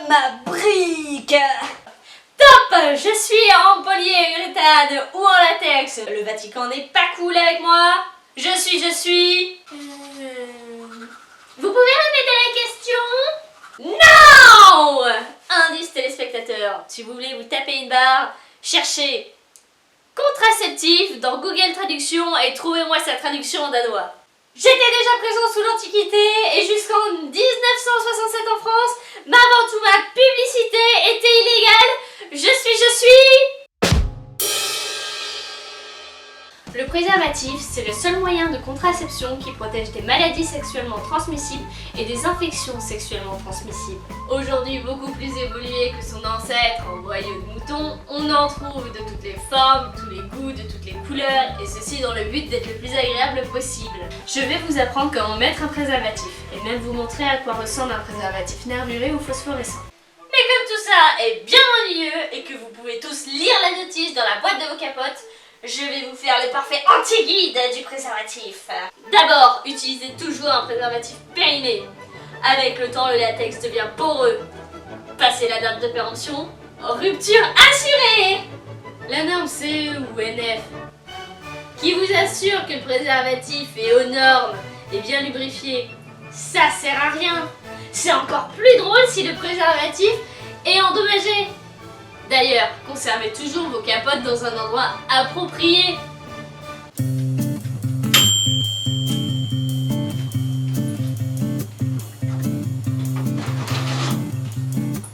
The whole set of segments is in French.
ma brique. Top! Je suis en polyuréthane ou en latex. Le Vatican n'est pas cool avec moi. Je suis... Vous pouvez répéter la question? Non! Indice téléspectateur, si vous voulez vous taper une barre, cherchez contraceptif dans Google Traduction et trouvez-moi sa traduction en danois. J'étais déjà présent sous l'Antiquité et jusqu'en 1967 en France, mais avant tout ma publicité était illégale. Je suis... Le préservatif, c'est le seul moyen de contraception qui protège des maladies sexuellement transmissibles et des infections sexuellement transmissibles. Aujourd'hui beaucoup plus évolué que son ancêtre en boyau de mouton, on en trouve de toutes les formes, tous les goûts, de toutes les couleurs, et ceci dans le but d'être le plus agréable possible. Je vais vous apprendre comment mettre un préservatif, et même vous montrer à quoi ressemble un préservatif nervuré ou phosphorescent. Mais comme tout ça est bien ennuyeux et que vous pouvez tous lire la notice dans la boîte de vos capotes, je vais vous faire le parfait anti-guide du préservatif. D'abord, utilisez toujours un préservatif périnné. Avec le temps, le latex devient poreux. Passez la date de péremption, rupture assurée. La norme CE ou NF, qui vous assure que le préservatif est aux normes et bien lubrifié, ça sert à rien. C'est encore plus drôle si le préservatif est endommagé. D'ailleurs, conservez toujours vos capotes dans un endroit approprié.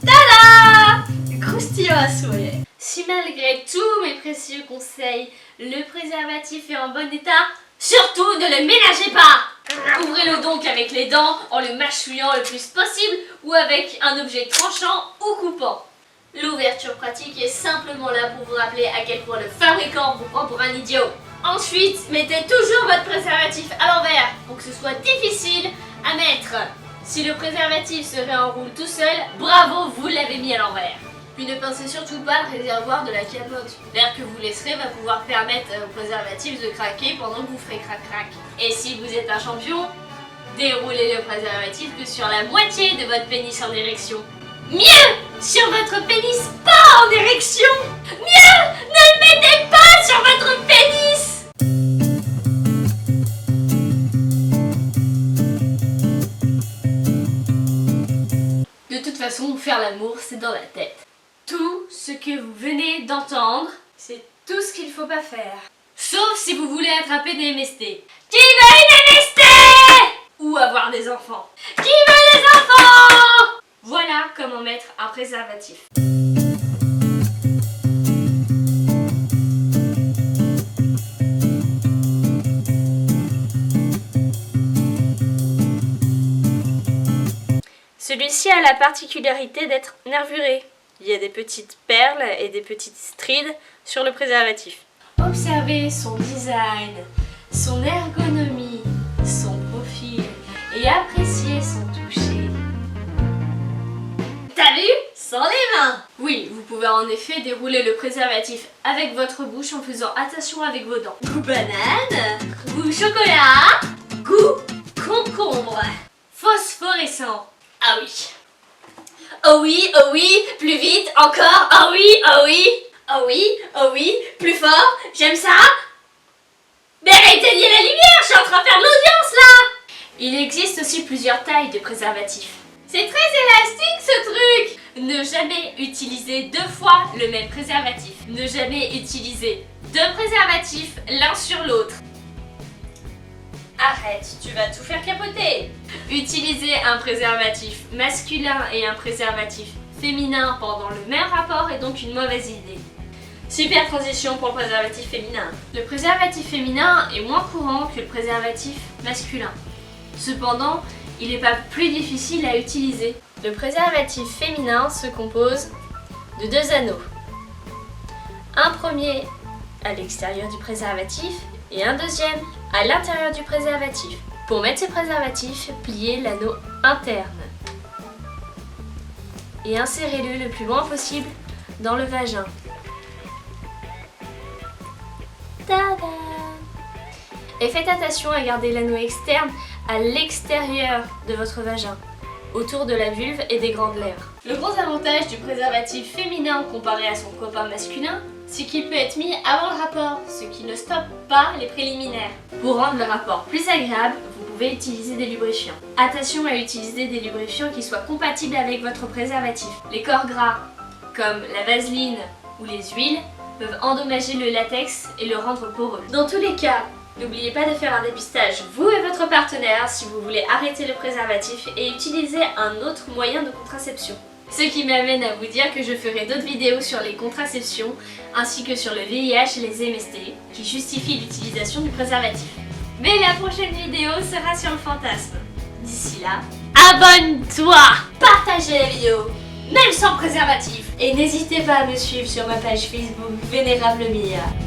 Tada! Croustillant à souhait. Si malgré tous mes précieux conseils, le préservatif est en bon état, surtout ne le ménagez pas! Ouvrez-le donc avec les dents en le mâchouillant le plus possible ou avec un objet tranchant ou coupant. L'ouverture pratique est simplement là pour vous rappeler à quel point le fabricant vous prend pour un idiot. Ensuite, mettez toujours votre préservatif à l'envers pour que ce soit difficile à mettre. Si le préservatif se réenroule tout seul, bravo, vous l'avez mis à l'envers. Puis ne pincez surtout pas le réservoir de la capote. L'air que vous laisserez va pouvoir permettre au préservatif de craquer pendant que vous ferez crac-crac. Et si vous êtes un champion, déroulez le préservatif que sur la moitié de votre pénis en érection. Mieux, sur votre pénis pas en érection. Mieux, ne le mettez pas sur votre pénis. De toute façon, faire l'amour, c'est dans la tête. Tout ce que vous venez d'entendre, c'est tout ce qu'il faut pas faire. Sauf si vous voulez attraper des MST. Qui veut une MST? Ou avoir des enfants. Qui veut des enfants? Voilà comment mettre un préservatif. Celui-ci a la particularité d'être nervuré. Il y a des petites perles et des petites strides sur le préservatif. Observez son design, son ergonomie, son profil et appréciez son toucher. T'as vu? Sans les mains! Oui, vous pouvez en effet dérouler le préservatif avec votre bouche en faisant attention avec vos dents. Goût banane, goût chocolat, goût concombre. Phosphorescent. Ah oui. Oh oui, plus vite, encore, oh oui, plus fort, j'aime ça. Mais éteignez la lumière, je suis en train de faire de l'audience là. Il existe aussi plusieurs tailles de préservatifs. C'est très élastique ce truc. Ne jamais utiliser deux fois le même préservatif. Ne jamais utiliser deux préservatifs l'un sur l'autre. Arrête, tu vas tout faire capoter. Utiliser un préservatif masculin et un préservatif féminin pendant le même rapport est donc une mauvaise idée. Super transition pour le préservatif féminin. Le préservatif féminin est moins courant que le préservatif masculin. Cependant, il n'est pas plus difficile à utiliser. Le préservatif féminin se compose de deux anneaux. Un premier à l'extérieur du préservatif et un deuxième à l'intérieur du préservatif. Pour mettre ce préservatif, pliez l'anneau interne et insérez-le le plus loin possible dans le vagin. Tada! Et faites attention à garder l'anneau externe à l'extérieur de votre vagin. autour de la vulve et des grandes lèvres. Le gros avantage du préservatif féminin comparé à son copain masculin, c'est qu'il peut être mis avant le rapport, ce qui ne stoppe pas les préliminaires. Pour rendre le rapport plus agréable, vous pouvez utiliser des lubrifiants. Attention à utiliser des lubrifiants qui soient compatibles avec votre préservatif. Les corps gras, comme la vaseline ou les huiles, peuvent endommager le latex et le rendre poreux. Dans tous les cas, n'oubliez pas de faire un dépistage, vous et votre partenaire, si vous voulez arrêter le préservatif et utiliser un autre moyen de contraception. Ce qui m'amène à vous dire que je ferai d'autres vidéos sur les contraceptions, ainsi que sur le VIH et les MST, qui justifient l'utilisation du préservatif. Mais la prochaine vidéo sera sur le fantasme. D'ici là, abonne-toi, partagez la vidéo, même sans préservatif, et n'hésitez pas à me suivre sur ma page Facebook Vénérable Mia.